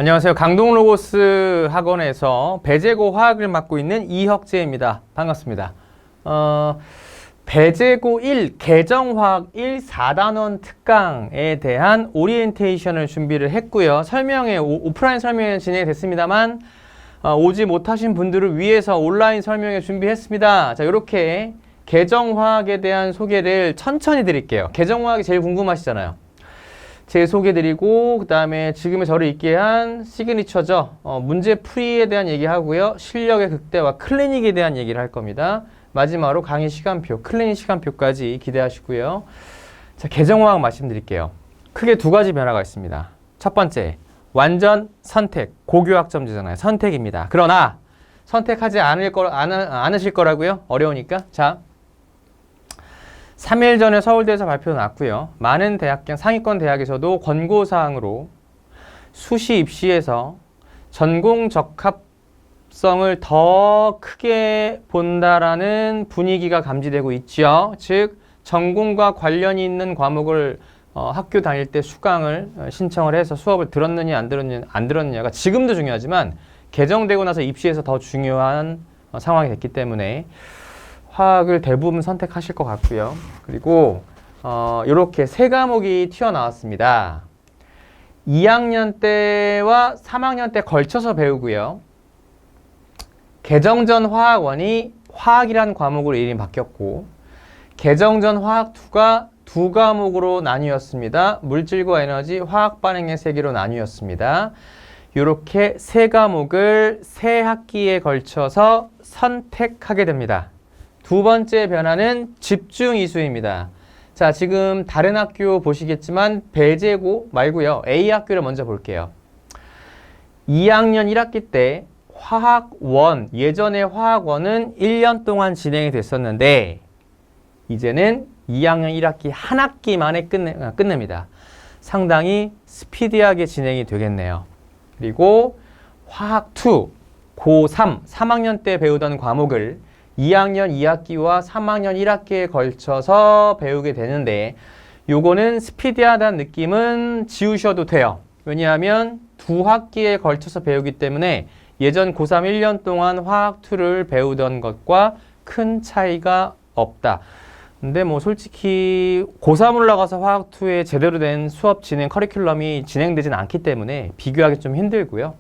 안녕하세요. 강동로고스 학원에서 배제고 화학을 맡고 있는 이혁재입니다. 반갑습니다. 배제고 1 개정화학 1 4단원 특강에 대한 오리엔테이션을 준비를 했고요. 오프라인 설명회 진행이 됐습니다만 오지 못하신 분들을 위해서 온라인 설명회 준비했습니다. 자, 이렇게 개정화학에 대한 소개를 천천히 드릴게요. 개정화학이 제일 궁금하시잖아요. 제 소개드리고 그 다음에 지금의 저를 있게 한 시그니처죠. 문제 풀이에 대한 얘기하고요. 실력의 극대화 클리닉에 대한 얘기를 할 겁니다. 마지막으로 강의 시간표, 클리닉 시간표까지 기대하시고요. 자, 개정화학 말씀드릴게요. 크게 두 가지 변화가 있습니다. 첫 번째, 완전 선택, 고교학점제잖아요. 선택입니다. 그러나 선택하지 않으실 거라고요. 어려우니까. 자, 3일 전에 서울대에서 발표 났고요. 많은 대학경, 상위권 대학에서도 권고사항으로 수시 입시에서 전공 적합성을 더 크게 본다라는 분위기가 감지되고 있죠. 즉, 전공과 관련이 있는 과목을 학교 다닐 때 수강을 신청을 해서 수업을 들었느냐 안 들었느냐가 지금도 중요하지만 개정되고 나서 입시에서 더 중요한 상황이 됐기 때문에 화학을 대부분 선택하실 것 같고요. 그리고 이렇게 세 과목이 튀어나왔습니다. 2학년 때와 3학년 때 걸쳐서 배우고요. 개정전 화학원이 화학이란 과목으로 이름이 바뀌었고 개정전 화학2가 두 과목으로 나뉘었습니다. 물질과 에너지, 화학 반응의 세계로 나뉘었습니다. 이렇게 세 과목을 세 학기에 걸쳐서 선택하게 됩니다. 두 번째 변화는 집중 이수입니다. 자, 지금 다른 학교 보시겠지만 배제고 말고요. A 학교를 먼저 볼게요. 2학년 1학기 때 화학1, 예전에 화학1은 1년 동안 진행이 됐었는데 이제는 2학년 1학기 한 학기 만에 끝냅니다. 상당히 스피디하게 진행이 되겠네요. 그리고 화학2, 고3, 3학년 때 배우던 과목을 2학년 2학기와 3학년 1학기에 걸쳐서 배우게 되는데 요거는 스피디하다는 느낌은 지우셔도 돼요. 왜냐하면 두 학기에 걸쳐서 배우기 때문에 예전 고3 1년 동안 화학2를 배우던 것과 큰 차이가 없다. 근데 뭐 솔직히 고3 올라가서 화학2에 제대로 된 수업 진행 커리큘럼이 진행되진 않기 때문에 비교하기 좀 힘들고요.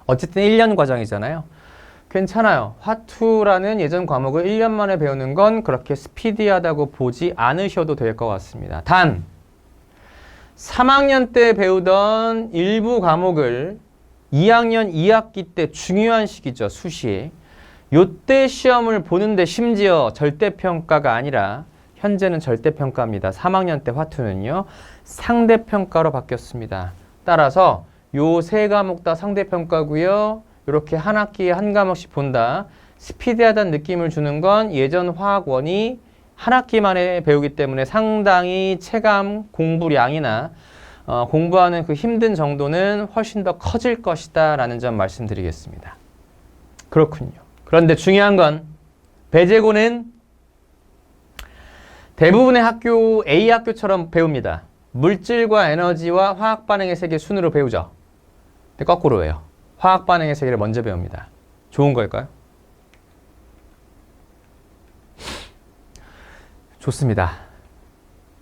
어쨌든 1년 과정이잖아요. 괜찮아요. 화2라는 예전 과목을 1년 만에 배우는 건 그렇게 스피디하다고 보지 않으셔도 될 것 같습니다. 단 3학년 때 배우던 일부 과목을 2학년 2학기 때 중요한 시기죠. 수시에. 요때 시험을 보는데 심지어 절대평가가 아니라 현재는 절대평가입니다. 3학년 때 화2는요. 상대평가로 바뀌었습니다. 따라서 요 세 과목 다 상대평가고요. 이렇게 한 학기에 한 과목씩 본다. 스피디하다는 느낌을 주는 건 예전 화학1이 한 학기 만에 배우기 때문에 상당히 체감 공부량이나 공부하는 그 힘든 정도는 훨씬 더 커질 것이다 라는 점 말씀드리겠습니다. 그렇군요. 그런데 중요한 건 배제고는 대부분의 학교 A 학교처럼 배웁니다. 물질과 에너지와 화학 반응의 세계 순으로 배우죠. 근데 거꾸로예요. 화학 반응의 세계를 먼저 배웁니다. 좋은 걸까요? 좋습니다.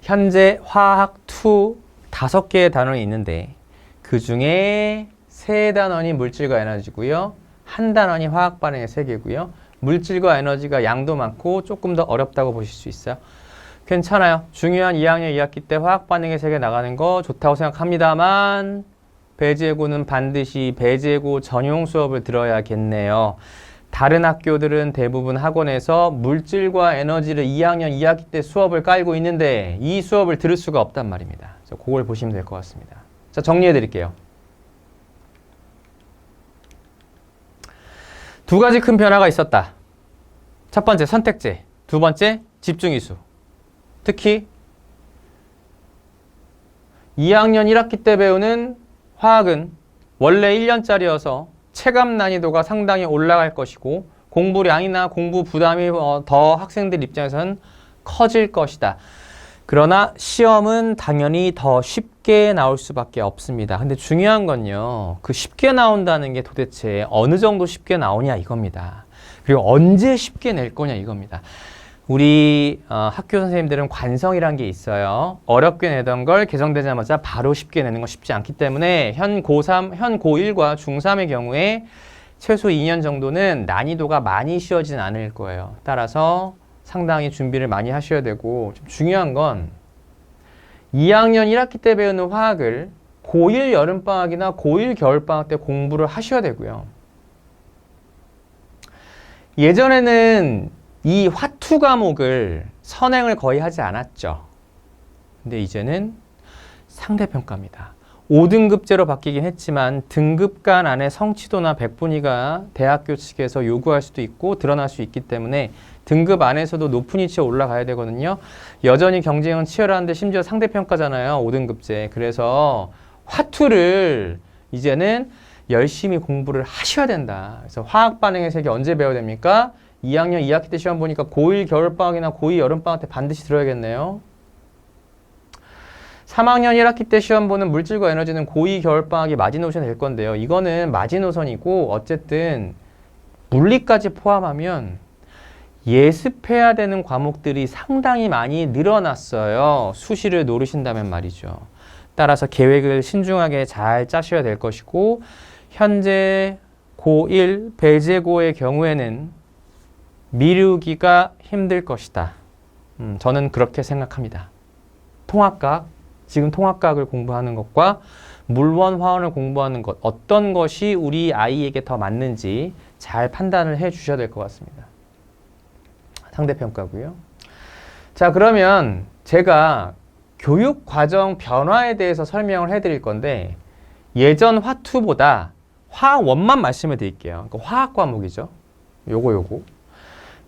현재 화학2 5개의 단원이 있는데 그 중에 3단원이 물질과 에너지고요. 한 단원이 화학 반응의 세계고요. 물질과 에너지가 양도 많고 조금 더 어렵다고 보실 수 있어요. 괜찮아요. 중요한 2학년 2학기 때 화학 반응의 세계 나가는 거 좋다고 생각합니다만 배제고는 반드시 배제고 전용 수업을 들어야겠네요. 다른 학교들은 대부분 학원에서 물질과 에너지를 2학년 2학기 때 수업을 깔고 있는데 이 수업을 들을 수가 없단 말입니다. 그래서 그걸 보시면 될 것 같습니다. 자, 정리해 드릴게요. 두 가지 큰 변화가 있었다. 첫 번째 선택제, 두 번째 집중이수. 특히 2학년 1학기 때 배우는 화학은 원래 1년짜리여서 체감 난이도가 상당히 올라갈 것이고 공부량이나 공부 부담이 더 학생들 입장에서는 커질 것이다. 그러나 시험은 당연히 더 쉽게 나올 수밖에 없습니다. 근데 중요한 건요. 그 쉽게 나온다는 게 도대체 어느 정도 쉽게 나오냐 이겁니다. 그리고 언제 쉽게 낼 거냐 이겁니다. 우리 학교 선생님들은 관성이란 게 있어요. 어렵게 내던 걸 개정되자마자 바로 쉽게 내는 건 쉽지 않기 때문에 현 고3, 현 고1과 중3의 경우에 최소 2년 정도는 난이도가 많이 쉬워지진 않을 거예요. 따라서 상당히 준비를 많이 하셔야 되고 좀 중요한 건 2학년 1학기 때 배우는 화학을 고1 여름방학이나 고1 겨울방학 때 공부를 하셔야 되고요. 예전에는 이 화투 과목을 선행을 거의 하지 않았죠. 근데 이제는 상대평가입니다. 5등급제로 바뀌긴 했지만 등급간 안에 성취도나 백분위가 대학교 측에서 요구할 수도 있고 드러날 수 있기 때문에 등급 안에서도 높은 위치에 올라가야 되거든요. 여전히 경쟁은 치열한데 심지어 상대평가잖아요. 5등급제. 그래서 화투를 이제는 열심히 공부를 하셔야 된다. 그래서 화학 반응의 세계 언제 배워야 됩니까? 2학년 2학기 때 시험 보니까 고1 겨울방학이나 고2 여름방학 때 반드시 들어야겠네요. 3학년 1학기 때 시험 보는 물질과 에너지는 고2 겨울방학이 마지노선이 될 건데요. 이거는 마지노선이고 어쨌든 물리까지 포함하면 예습해야 되는 과목들이 상당히 많이 늘어났어요. 수시를 노리신다면 말이죠. 따라서 계획을 신중하게 잘 짜셔야 될 것이고 현재 고1 배제고의 경우에는 미루기가 힘들 것이다. 저는 그렇게 생각합니다. 통합과학, 지금 통합과학을 공부하는 것과 물원, 화원을 공부하는 것 어떤 것이 우리 아이에게 더 맞는지 잘 판단을 해 주셔야 될 것 같습니다. 상대평가고요. 자, 그러면 제가 교육과정 변화에 대해서 설명을 해드릴 건데 예전 화투보다 화원만 말씀을 드릴게요. 그러니까 화학 과목이죠. 요거.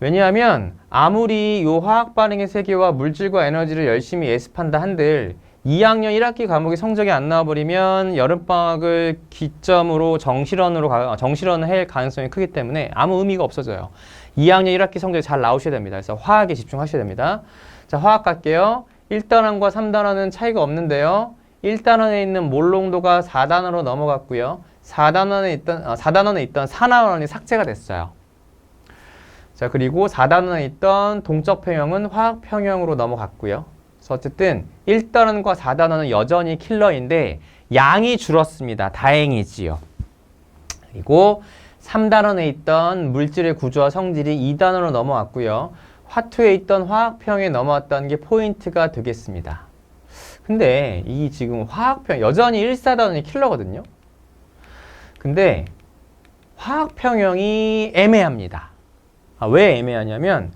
왜냐하면 아무리 요 화학 반응의 세계와 물질과 에너지를 열심히 예습한다 한들 2학년 1학기 과목이 성적이 안 나와버리면 여름방학을 기점으로 정실원을 할 가능성이 크기 때문에 아무 의미가 없어져요. 2학년 1학기 성적이 잘 나오셔야 됩니다. 그래서 화학에 집중하셔야 됩니다. 자, 화학 갈게요. 1단원과 3단원은 차이가 없는데요. 1단원에 있는 몰농도가 4단원으로 넘어갔고요. 4단원에 있던 산화원이 삭제가 됐어요. 자, 그리고 4단원에 있던 동적 평형은 화학 평형으로 넘어갔고요. 그래서 어쨌든 1단원과 4단원은 여전히 킬러인데 양이 줄었습니다. 다행이지요. 그리고 3단원에 있던 물질의 구조와 성질이 2단원으로 넘어왔고요. 화투에 있던 화학평에 넘어왔다는 게 포인트가 되겠습니다. 근데 이 지금 화학평 여전히 1, 4단원이 킬러거든요. 근데 화학평형이 애매합니다. 왜 애매하냐면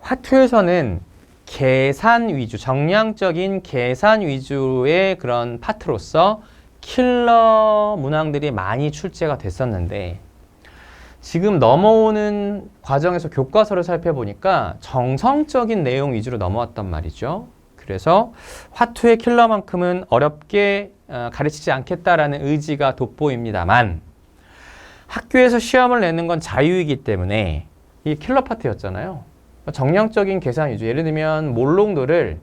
화투에서는 계산 위주, 정량적인 계산 위주의 그런 파트로서 킬러 문항들이 많이 출제가 됐었는데 지금 넘어오는 과정에서 교과서를 살펴보니까 정성적인 내용 위주로 넘어왔단 말이죠. 그래서 화투의 킬러만큼은 어렵게 가르치지 않겠다라는 의지가 돋보입니다만 학교에서 시험을 내는 건 자유이기 때문에 이 킬러 파트였잖아요. 정량적인 계산 위주. 예를 들면 몰농도를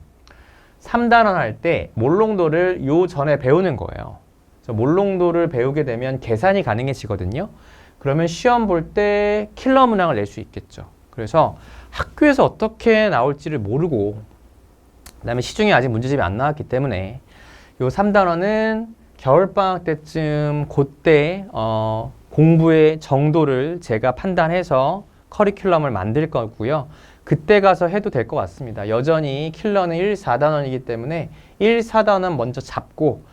3단원 할 때 몰농도를 요 전에 배우는 거예요. 그래서 몰농도를 배우게 되면 계산이 가능해지거든요. 그러면 시험 볼 때 킬러 문항을 낼 수 있겠죠. 그래서 학교에서 어떻게 나올지를 모르고 그다음에 시중에 아직 문제집이 안 나왔기 때문에 요 3단원은 겨울방학 때쯤 그때 공부의 정도를 제가 판단해서 커리큘럼을 만들 거고요. 그때 가서 해도 될 것 같습니다. 여전히 킬러는 1, 4단원이기 때문에 1, 4단원 먼저 잡고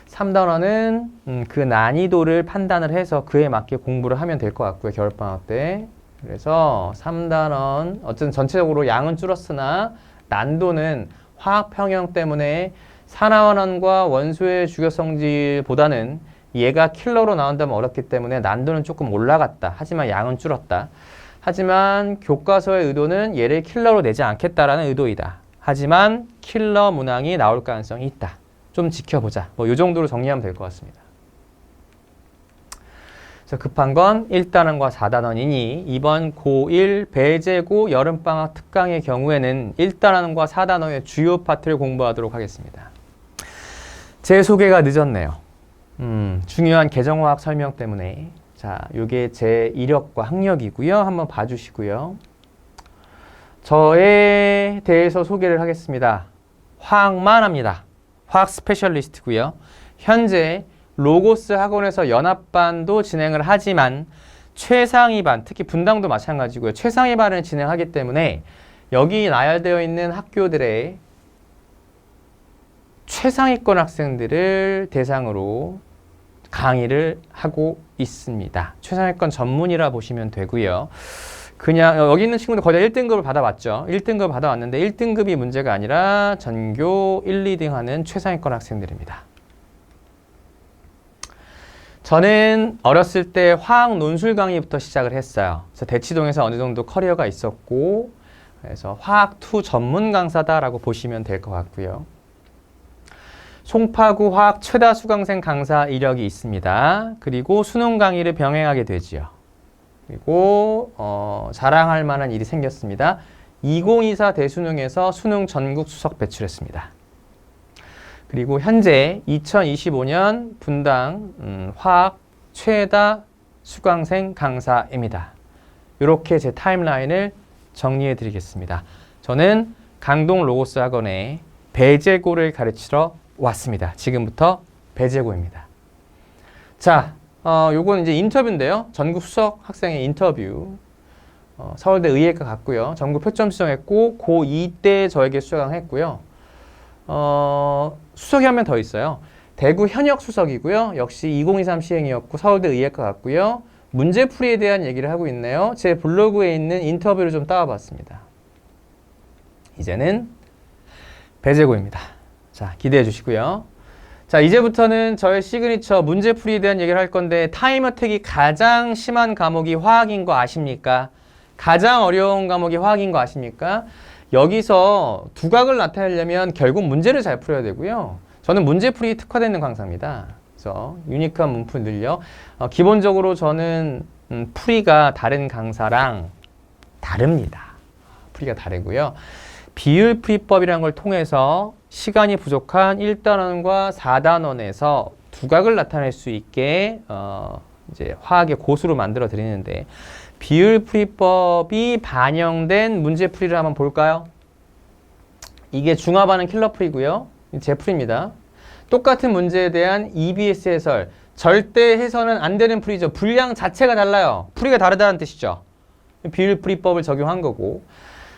3단원은 그 난이도를 판단을 해서 그에 맞게 공부를 하면 될 것 같고요. 겨울방학 때. 그래서 3단원 어쨌든 전체적으로 양은 줄었으나 난도는 화학평형 때문에 산화원과 원소의 주격 성질보다는 얘가 킬러로 나온다면 어렵기 때문에 난도는 조금 올라갔다. 하지만 양은 줄었다. 하지만 교과서의 의도는 얘를 킬러로 내지 않겠다라는 의도이다. 하지만 킬러 문항이 나올 가능성이 있다. 좀 지켜보자. 이 정도로 정리하면 될 것 같습니다. 그래서 급한 건 1단원과 4단원이니 이번 고1 배제고 여름방학 특강의 경우에는 1단원과 4단원의 주요 파트를 공부하도록 하겠습니다. 제 소개가 늦었네요. 중요한 계정화학 설명 때문에. 자, 요게 제 이력과 학력이고요. 한번 봐주시고요. 저에 대해서 소개를 하겠습니다. 화학만 합니다. 화학 스페셜리스트고요. 현재 로고스 학원에서 연합반도 진행을 하지만 최상위반, 특히 분당도 마찬가지고요. 최상위반을 진행하기 때문에 여기 나열되어 있는 학교들의 최상위권 학생들을 대상으로 강의를 하고 있습니다. 최상위권 전문이라 보시면 되고요. 그냥 여기 있는 친구들 거의 다 1등급을 받아왔죠. 1등급을 받아왔는데 1등급이 문제가 아니라 전교 1, 2등 하는 최상위권 학생들입니다. 저는 어렸을 때 화학 논술 강의부터 시작을 했어요. 그래서 대치동에서 어느 정도 커리어가 있었고, 그래서 화학2 전문 강사다라고 보시면 될 것 같고요. 송파구 화학 최다 수강생 강사 이력이 있습니다. 그리고 수능 강의를 병행하게 되지요. 그리고 자랑할 만한 일이 생겼습니다. 2024 대수능에서 수능 전국 수석 배출했습니다. 그리고 현재 2025년 분당 화학 최다 수강생 강사입니다. 이렇게 제 타임라인을 정리해 드리겠습니다. 저는 강동 로고스 학원에 배제고를 가르치러 왔습니다. 지금부터 배제고입니다. 자, 요건 이제 인터뷰인데요. 전국 수석 학생의 인터뷰. 서울대 의예과 갔고요. 전국 표점 수정했고 고2 때 저에게 수강했고요. 수석이 한 명 더 있어요. 대구 현역 수석이고요. 역시 2023 시행이었고 서울대 의예과 갔고요. 문제풀이에 대한 얘기를 하고 있네요. 제 블로그에 있는 인터뷰를 좀 따와봤습니다. 이제는 배제고입니다. 자, 기대해 주시고요. 자, 이제부터는 저의 시그니처 문제풀이에 대한 얘기를 할 건데 타임 어택이 가장 심한 과목이 화학인 거 아십니까? 가장 어려운 과목이 화학인 거 아십니까? 여기서 두각을 나타내려면 결국 문제를 잘 풀어야 되고요. 저는 문제풀이 특화되어 있는 강사입니다. 그래서 유니크한 문풀 늘려. 기본적으로 저는 풀이가 다른 강사랑 다릅니다. 풀이가 다르고요. 비율풀이법이라는 걸 통해서 시간이 부족한 1단원과 4단원에서 두각을 나타낼 수 있게 이제 화학의 고수로 만들어 드리는데 비율풀이법이 반영된 문제풀이를 한번 볼까요? 이게 중화반응 킬러풀이고요. 제 풀입니다. 똑같은 문제에 대한 EBS 해설. 절대 해서는 안 되는 풀이죠. 분량 자체가 달라요. 풀이가 다르다는 뜻이죠. 비율풀이법을 적용한 거고.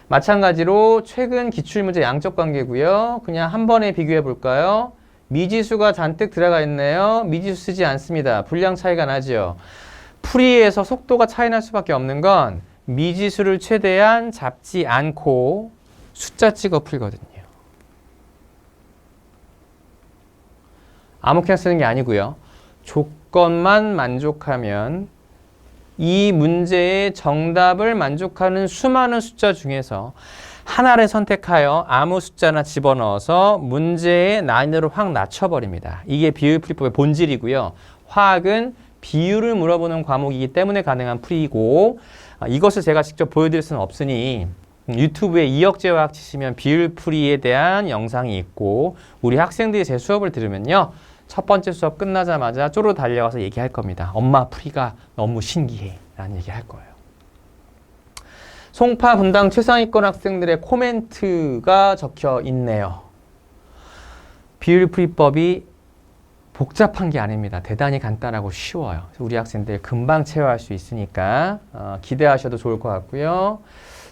마찬가지로 최근 기출문제 양적 관계고요. 그냥 한 번에 비교해 볼까요? 미지수가 잔뜩 들어가 있네요. 미지수 쓰지 않습니다. 분량 차이가 나죠. 풀이에서 속도가 차이 날 수밖에 없는 건 미지수를 최대한 잡지 않고 숫자 찍어 풀거든요. 아무렇게나 쓰는 게 아니고요. 조건만 만족하면 이 문제의 정답을 만족하는 수많은 숫자 중에서 하나를 선택하여 아무 숫자나 집어넣어서 문제의 난이도를 확 낮춰버립니다. 이게 비율풀이법의 본질이고요. 화학은 비율을 물어보는 과목이기 때문에 가능한 풀이고 이것을 제가 직접 보여드릴 수는 없으니 유튜브에 이혁재 화학 치시면 비율풀이에 대한 영상이 있고 우리 학생들이 제 수업을 들으면요. 첫 번째 수업 끝나자마자 쪼로 달려와서 얘기할 겁니다. 엄마 풀이가 너무 신기해 라는 얘기 할 거예요. 송파 분당 최상위권 학생들의 코멘트가 적혀 있네요. 비율풀이법이 복잡한 게 아닙니다. 대단히 간단하고 쉬워요. 우리 학생들 금방 체화할 수 있으니까 기대하셔도 좋을 것 같고요.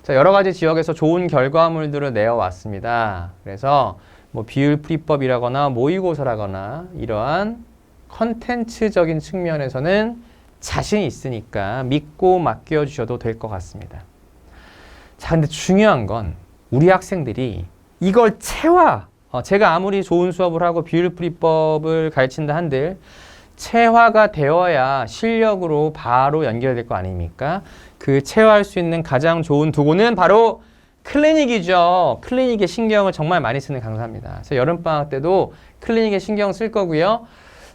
자, 여러 가지 지역에서 좋은 결과물들을 내어왔습니다. 그래서 뭐 비율풀이법이라거나 모의고사라거나 이러한 컨텐츠적인 측면에서는 자신 있으니까 믿고 맡겨주셔도 될 것 같습니다. 자, 근데 중요한 건 우리 학생들이 이걸 제가 아무리 좋은 수업을 하고 비율풀이법을 가르친다 한들 체화가 되어야 실력으로 바로 연결될 거 아닙니까? 그 체화할 수 있는 가장 좋은 도구는 바로 클리닉이죠. 클리닉에 신경을 정말 많이 쓰는 강사입니다. 그래서 여름방학 때도 클리닉에 신경 쓸 거고요.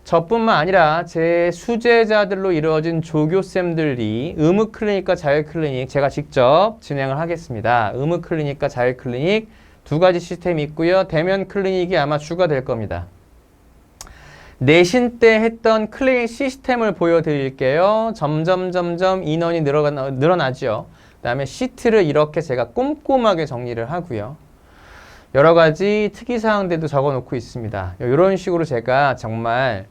저뿐만 아니라 제 수제자들로 이루어진 조교쌤들이 의무클리닉과 자율클리닉 제가 직접 진행을 하겠습니다. 의무클리닉과 자율클리닉 두 가지 시스템이 있고요. 대면 클리닉이 아마 추가될 겁니다. 내신 때 했던 클리닉 시스템을 보여드릴게요. 점점 인원이 늘어나죠. 그 다음에 시트를 이렇게 제가 꼼꼼하게 정리를 하고요. 여러 가지 특이사항들도 적어놓고 있습니다. 이런 식으로 제가 정말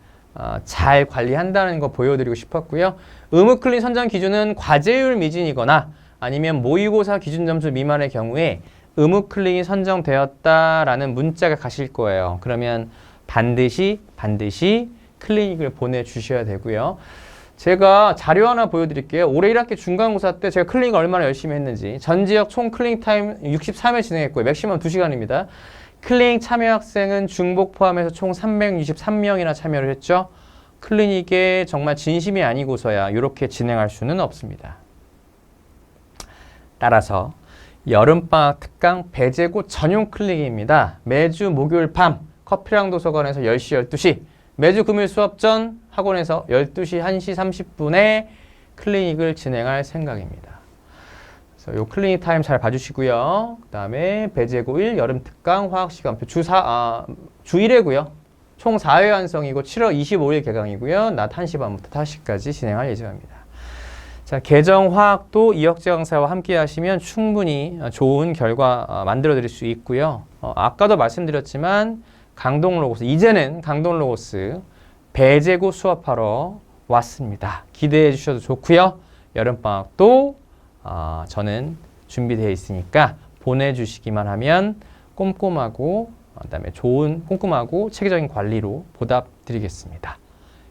잘 관리한다는 거 보여드리고 싶었고요. 의무클리닉 선정 기준은 과제율 미진이거나 아니면 모의고사 기준 점수 미만의 경우에 의무클리닉이 선정되었다라는 문자가 가실 거예요. 그러면 반드시 클리닉을 보내주셔야 되고요. 제가 자료 하나 보여드릴게요. 올해 1학기 중간고사 때 제가 클리닉 얼마나 열심히 했는지. 전 지역 총 클리닉 타임 63회 진행했고요. 맥시멈 2시간입니다. 클리닉 참여 학생은 중복 포함해서 총 363명이나 참여를 했죠. 클리닉에 정말 진심이 아니고서야 이렇게 진행할 수는 없습니다. 따라서 여름방학 특강 배제고 전용 클리닉입니다. 매주 목요일 밤 커피랑 도서관에서 10시, 12시, 매주 금요일 수업 전 학원에서 12시, 1시 30분에 클리닉을 진행할 생각입니다. 그래서 요 클리닉 타임 잘 봐주시고요. 그 다음에 배제고 1 여름 특강 화학 시간표 주 1회고요. 총 4회 완성이고 7월 25일 개강이고요. 낮 1시 반부터 5시까지 진행할 예정입니다. 자, 개정화학도 이혁재 강사와 함께 하시면 충분히 좋은 결과 만들어 드릴 수 있고요. 아까도 말씀드렸지만 강동로고스, 이제는 강동로고스 배제고 수업하러 왔습니다. 기대해 주셔도 좋고요. 여름방학도 저는 준비되어 있으니까 보내주시기만 하면 꼼꼼하고 그다음에 꼼꼼하고 체계적인 관리로 보답드리겠습니다.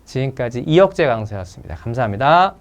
지금까지 이혁재 강사였습니다. 감사합니다.